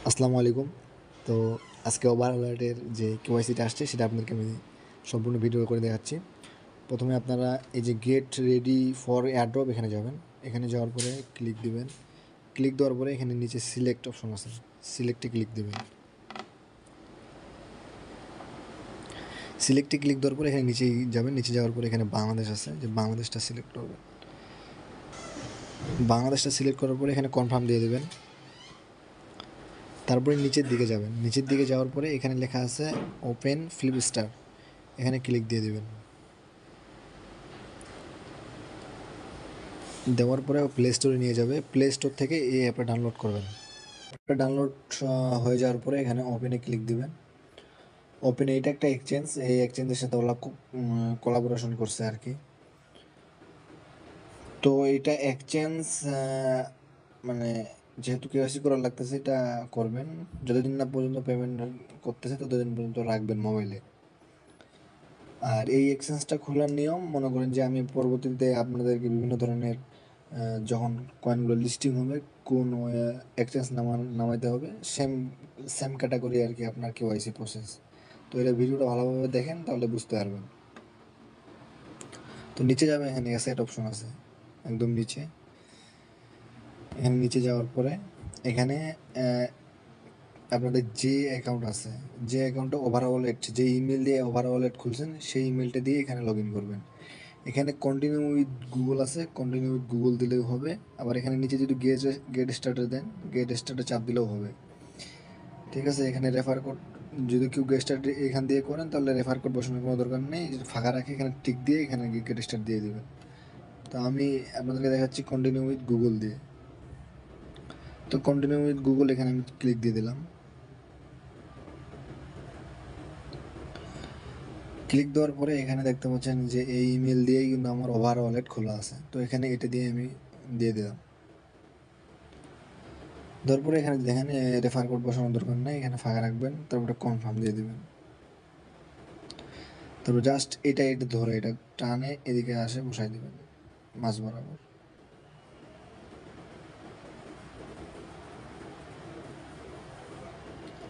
আসসালামু আলাইকুম। তো আজকে ওভার অ্যালার্টের যে কেওয়াইসিটা আসছে সেটা আপনাদেরকে আমি সম্পূর্ণ ভিডিও করে দেখাচ্ছি। প্রথমে আপনারা এই যে গেট রেডি ফর এয়ারড্রপ এখানে যাবেন। এখানে যাওয়ার পরে ক্লিক দিবেন। ক্লিক দেওয়ার পরে এখানে নিচে সিলেক্ট অপশন আছে, সিলেক্টে ক্লিক দিবেন। সিলেক্টে ক্লিক দেওয়ার পরে এখানে নিচেই যাবেন। নিচে যাওয়ার পরে এখানে বাংলাদেশ আছে, যে বাংলাদেশটা সিলেক্ট করবেন। বাংলাদেশটা সিলেক্ট করার পরে এখানে কনফার্ম দিয়ে দেবেন। তারপরে নিচের দিকে যাবেন। নিচের দিকে যাওয়ার পরে এখানে লেখা আছে ওপেন ফ্লিপস্টার, এখানে ক্লিক দিয়ে দেবেন। দেওয়ার পরে প্লে স্টোরে নিয়ে যাবে। প্লে স্টোর থেকে এই অ্যাপটা ডাউনলোড করবেন। অ্যাপটা ডাউনলোড হয়ে যাওয়ার পরে এখানে ওপেনে ক্লিক দিবেন। ওপেনে এটা একটা এক্সচেঞ্জ, এই এক্সচেঞ্জের সাথে ওরা কোলাবোরেশন করছে আর কি। তো এটা এক্সচেঞ্জ মানে যেহেতু কেওয়াইসি করা লাগতেছে, এটা করবেন। যতদিন না পর্যন্ত পেমেন্ট করতেছে ততদিন পর্যন্ত রাখবেন মোবাইলে। আর এই এক্সচেঞ্জটা খোলার নিয়ম, মনে করেন যে আমি পরবর্তীতে আপনাদেরকে বিভিন্ন ধরনের যখন কয়েনগুলো লিস্টিং হবে কোন এক্সচেঞ্জ নামাইতে হবে, সেম সেম ক্যাটাগরি আর কি আপনার কেওয়াইসি প্রসেস। তো এটা ভিডিওটা ভালোভাবে দেখেন, তাহলে বুঝতে পারবেন। তো নিচে যাবে, এখানে অ্যাসেট অপশন আছে একদম নিচে। এখানে নিচে যাওয়ার পরে এখানে আপনাদের যে অ্যাকাউন্ট আছে, যে অ্যাকাউন্টে ওভার ওয়ালেট, যে ইমেল দিয়ে ওভার ওয়ালেট খুলছেন সেই ইমেলটা দিয়ে এখানে লগ ইন করবেন। এখানে কন্টিনিউ উইথ গুগল আছে, কন্টিনিউ উইথ গুগল দিলেও হবে। আবার এখানে নিচে যদি গেট স্টার্টে দেন, গেট স্টার্টে চাপ দিলেও হবে। ঠিক আছে, এখানে রেফার কোড যদি কেউ গেট স্টার্ট এখান দিয়ে করেন তাহলে রেফার কোড বসানোর কোনো দরকার নেই। ফাঁকা রাখে এখানে টিক দিয়ে এখানে গেট স্টার্ট দিয়ে দেবেন। তো আমি আপনাদেরকে দেখাচ্ছি কন্টিনিউ উইথ গুগল দিয়ে। তো কন্টিনিউ উইথ গুগল এখানে আমি ক্লিক দিয়ে দিলাম। ক্লিক দেওয়ার পরে এখানে দেখতে পাচ্ছেন যে এই ইমেল দিয়েই কিন্তু আমার ওভার ওয়ালেট খোলা আছে। তো এখানে এটা দিয়ে আমি দিয়ে দিলাম। তারপরে এখানে দেখেন রেফার কোড বসানোর দরকার নেই, এখানে ফাঁকা রাখবেন। তারপরে কনফার্ম দিয়ে দেবেন। তারপর জাস্ট এটা ধরে এটা টানে এদিকে আসে বসাই দেবেন মাঝ বরাবর।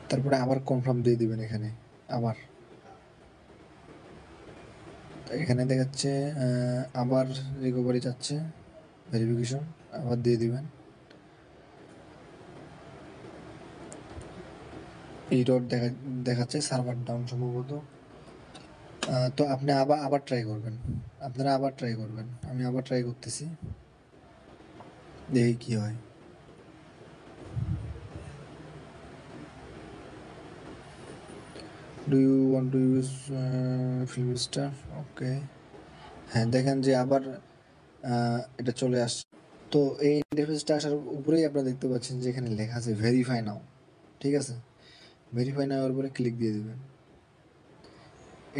তারপরে আবার কনফার্ম দিয়ে দিবেন এখানে আবার। এখানে দেখাচ্ছে আবার রিকভারি যাচ্ছে, ভেরিফিকেশন আবার দিয়ে দিবেন। এই ডট দেখাচ্ছে সার্ভার ডাউন সম্ভবত। তো আপনি আবার আবার ট্রাই করবেন, আপনারা আবার ট্রাই করবেন। আমি আবার ট্রাই করতেছি, দেখি কি হয়। Do you want to use film star? Okay, হ্যাঁ দেখেন যে আবার এটা চলে আসছে। তো এই ইন্টারফেসটা আসার উপরেই আপনারা দেখতে পাচ্ছেন যে এখানে লেখা আছে ভেরিফাই নাও। ঠিক আছে, ভেরিফাই নেওয়ার পরে ক্লিক দিয়ে দেবেন।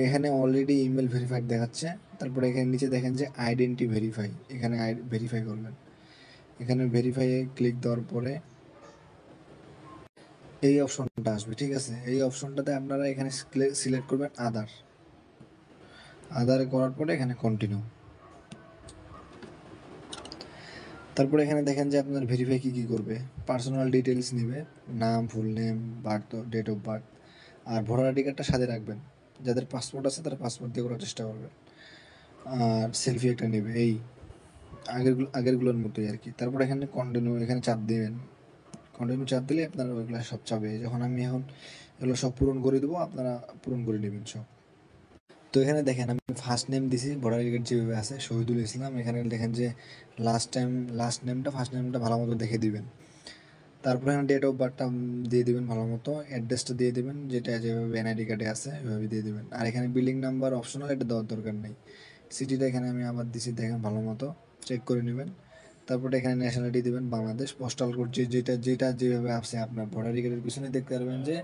এখানে অলরেডি ইমেল ভেরিফাইড দেখাচ্ছে। তারপরে এখানে নিচে দেখেন যে আইডেন্টি ভেরিফাই, এখানে ভেরিফাই করবেন। এখানে ভেরিফাইয়ে ক্লিক দেওয়ার পরে এই অপশনটা আসবে। ঠিক আছে, এই অপশনটাতে আপনারা এখানে সিলেক্ট করবেন আদার। আদার করার পরে এখানে কন্টিনিউ। তারপরে এখানে দেখেন যে আপনার ভেরিফাই কী করবে। পার্সোনাল ডিটেলস নেবে, নাম, full name, birth, date of birth. আর ভোটার আইডি কার্ডটা সাথে রাখবেন। যাদের পাসপোর্ট আছে তারা পাসপোর্ট দিয়ে করার চেষ্টা করবেন। আর সেলফি একটা নেবে, এই আগেরগুলোর মতোই আর কি। তারপর এখানে কন্টিনিউ, এখানে চাপ দেবেন। কন্টিনিউ চাপ দিলে আপনার ওইগুলো সব চাবে। যখন আমি এখন এগুলো সব পূরণ করে দেবো, আপনারা পূরণ করে নেবেন সব। তো এখানে দেখেন আমি ফার্স্ট নেম দিছি ভোটার আইডি কার্ড যেভাবে আছে, শহীদুল ইসলাম। এখানে দেখেন যে লাস্ট নেমটা ফার্স্ট নেমটা ভালো মতো দেখে দিবেন। তারপরে এখানে ডেট অফ বার্থটা দিয়ে দিবেন ভালো মতো। অ্যাড্রেসটা দিয়ে দিবেন যেটা যেভাবে এনআইডি কার্ডে আছে ওইভাবে দিয়ে দিবেন। আর এখানে বিলিং নাম্বার অপশনাল, এটা দেওয়ার দরকার নেই। সিটিটা এখানে আমি আবার দিছি, দেখেন ভালো মতো চেক করে নেবেন। তারপরে এখানে ন্যাশনালিটি দেবেন বাংলাদেশ। পোস্টাল কোড যেটা যেভাবে আছে আপনার ভোটার আইডি কার্ডের পিছনে দেখতে পারবেন যে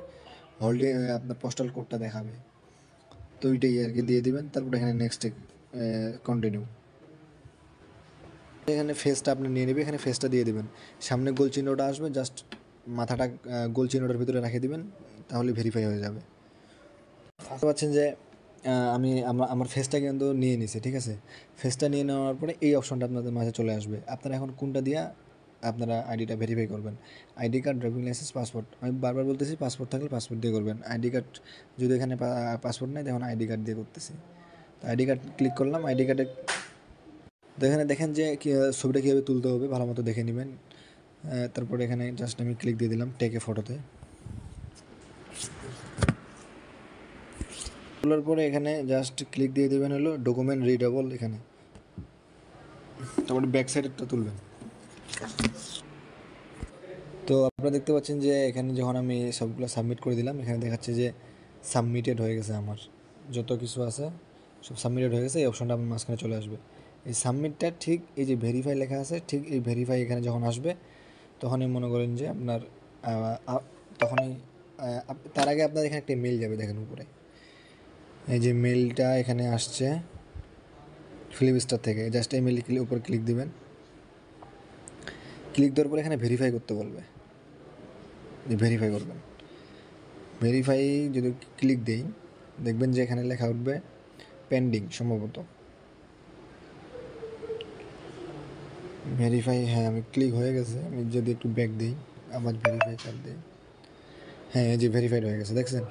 হোল্ডিং আপনার পোস্টাল কোডটা দেখাবে। তো ওইটাই আর কি দিয়ে দিবেন। তারপরে এখানে নেক্সটে কন্টিনিউ। এখানে ফেসটা আপনি নিয়ে নেবে, এখানে ফেসটা দিয়ে দেবেন। সামনে গোল চিহ্নটা আসবে, জাস্ট মাথাটা গোল চিহ্নটার ভিতরে রেখে দিবেন, তাহলে ভেরিফাই হয়ে যাবে। বুঝতে পারছেন যে আমি আমার ফেসটা কিন্তু নিয়ে নিছি। ঠিক আছে, ফেসটা নিয়ে নেওয়ার পরে এই অপশনটা আপনাদের মাঝে চলে আসবে। আপনারা এখন কোনটা দিয়া আপনারা আইডিটা ভেরিফাই করবেন। ID card, driving licence, passport, আমি বারবার বলতেছি পাসপোর্ট থাকলে পাসপোর্ট দিয়ে করবেন। আইডি কার্ড যদি এখানে পাসপোর্ট নেই তখন আইডি কার্ড দিয়ে করতেছি। তো আইডি কার্ড ক্লিক করলাম। আইডি কার্ডে তো এখানে দেখেন যে ছবিটা কীভাবে তুলতে হবে ভালো মতো দেখে নেবেন। তারপরে এখানে জাস্ট আমি ক্লিক দিয়ে দিলাম টেকে ফটোতে। তোলার পরে এখানে জাস্ট ক্লিক দিয়ে দেবেন হলো ডকুমেন্ট রিডেবল এখানে, তারপরে ব্যাক সাইডেরটা তুলবেন। তো আপনারা দেখতে পাচ্ছেন যে এখানে যখন আমি সবগুলো সাবমিট করে দিলাম এখানে দেখাচ্ছে যে সাবমিটেড হয়ে গেছে, আমার যত কিছু আছে সব সাবমিটেড হয়ে গেছে। এই অপশনটা আপনার মাঝখানে চলে আসবে। এই সাবমিটটা ঠিক এই যে ভেরিফাই লেখা আছে ঠিক এই ভেরিফাই এখানে যখন আসবে তখনই মনে করেন যে আপনার তখনই তার আগে আপনার এখানে একটা মেল যাবে, দেখেন উপরে এই যে মেলটা এখানে আসছে ফিলিপস্টার থেকে, জাস্ট এই মেল উপর ক্লিক দিবেন। ক্লিক দেওয়ার পর এখানে ভেরিফাই করতে বলবে, ভেরিফাই করবেন। ভেরিফাই যদি ক্লিক দেই দেখবেন যে এখানে লেখা উঠবে পেন্ডিং সম্ভবত। ভেরিফাই, হ্যাঁ আমি ক্লিক হয়ে গেছে। আমি যদি একটু ব্যাক দিই আবার ভেরিফাই চাপ দিই, হ্যাঁ এই যে ভেরিফাইড হয়ে গেছে, দেখছেন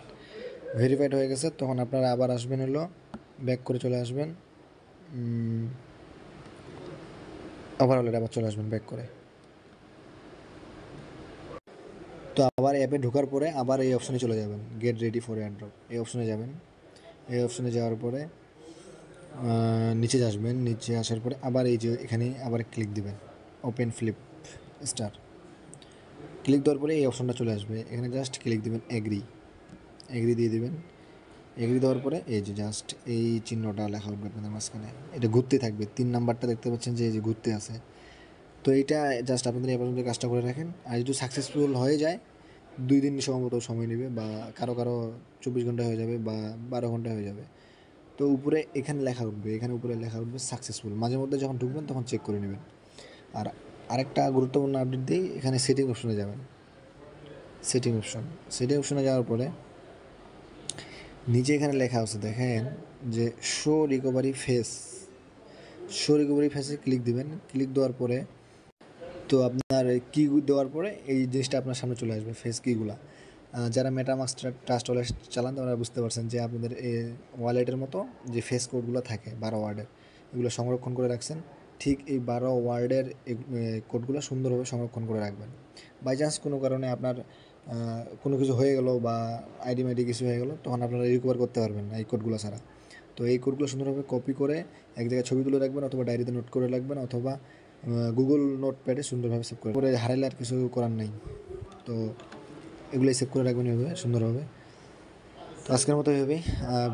ভেরিফাইড হয়ে গেছে। তখন আপনারা আবার আসবেন হলো ব্যাক করে চলে আসবেন, আবার হলে আবার চলে আসবেন ব্যাক করে। তো আবার অ্যাপে ঢোকার পরে আবার এই অপশনে চলে যাবেন, গেট রেডি ফর এয়ারড্রপ এই অপশনে যাবেন। এই অপশনে যাওয়ার পরে নিচে আসবেন, নিচে আসার পরে আবার এই যে এখানে আবার ক্লিক দিবেন ওপেন ফ্লিপ স্টার। ক্লিক দেওয়ার পরে এই অপশনটা চলে আসবে, এখানে জাস্ট ক্লিক দিবেন এগ্রি, এগ্রি দিয়ে দিবেন। এগ্রি দেওয়ার পরে এই যে জাস্ট এই চিহ্নটা লেখা উঠবে আপনাদের মাঝখানে, এটা ঘুরতে থাকবে। 3 নাম্বারটা দেখতে পাচ্ছেন যে এই যে ঘুরতে আছে। তো এইটা জাস্ট আপনাদের এই পর্যন্ত কাজটা করে রাখেন। আর যদি সাকসেসফুল হয়ে যায় 2 দিন সম্ভবত সময় নেবে, বা কারো 24 ঘন্টা হয়ে যাবে বা 12 ঘন্টা হয়ে যাবে। তো উপরে এখানে লেখা উঠবে, এখানে উপরে লেখা উঠবে সাকসেসফুল। মাঝে মধ্যে যখন ঢুকবেন তখন চেক করে নেবেন। আর আরেকটা গুরুত্বপূর্ণ আপডেট দিই, এখানে সেটিং অপশনে যাবেন। সেটিং অপশনে যাওয়ার পরে নিচে এখানে লেখা আছে দেখেন যে শো রিকভারি ফেসে ক্লিক দিবেন। ক্লিক দেওয়ার পরে তো আপনার কি দেওয়ার পরে এই জিনিসটা আপনার সামনে চলে আসবে, ফেস কিগুলা। যারা মেটামাস্ক ট্রাস্ট ওয়ালেট চালান তারা বুঝতে পারছেন যে আপনাদের এই ওয়ালেটের মতো যে ফেস কোডগুলো থাকে 12 ওয়ার্ডের, এগুলো সংরক্ষণ করে রাখছেন। ঠিক এই 12 ওয়ার্ডের কোডগুলো সুন্দরভাবে সংরক্ষণ করে রাখবেন। বাই চান্স কোনো কারণে আপনার কোনো কিছু হয়ে গেল বা আইডি মাইডি কিছু হয়ে গেল তখন আপনারা রিকভার করতে পারবেন না এই কোডগুলো ছাড়া। তো এই কোডগুলো সুন্দরভাবে কপি করে এক জায়গায় ছবি তুলে রাখবেন, অথবা ডায়েরিতে নোট করে রাখবেন, অথবা গুগল নোটপ্যাডে সুন্দরভাবে সেভ করে হারাইলে আর কিছু করার নেই। তো এগুলোই সেভ করে রাখবেন এভাবে সুন্দরভাবে। তো আজকের মতো এভাবেই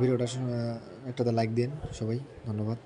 ভিডিওটা একটা লাইক দিন সবাই, ধন্যবাদ।